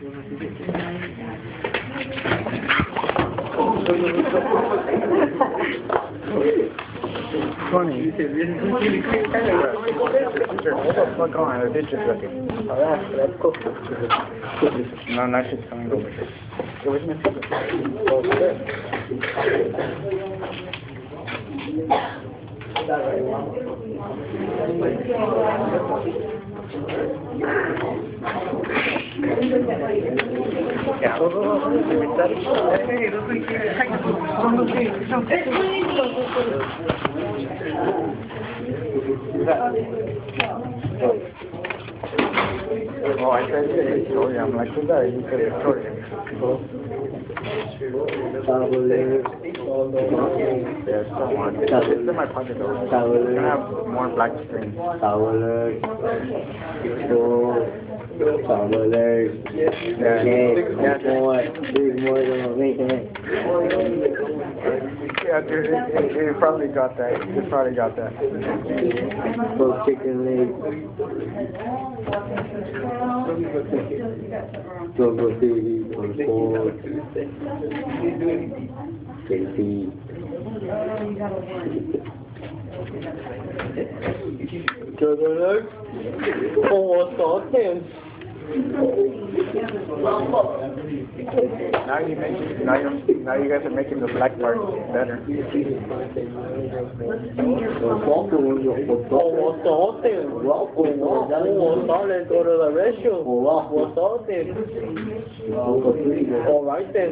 Funny. Fuck on, the ditch is looking. Let's go. No, that shit's coming over here. It was meant Oh, I tried to say Victoria. I'm like, who's that? You said Victoria. There's someone. It's in my pocket though. I'm gonna have more black screen. Yeah, dude, it probably got that. It probably got that. Both chicken legs. Choco baby, pork, KC. Choco legs. Oh, sausage. Now you guys are making the black part better. Alright then.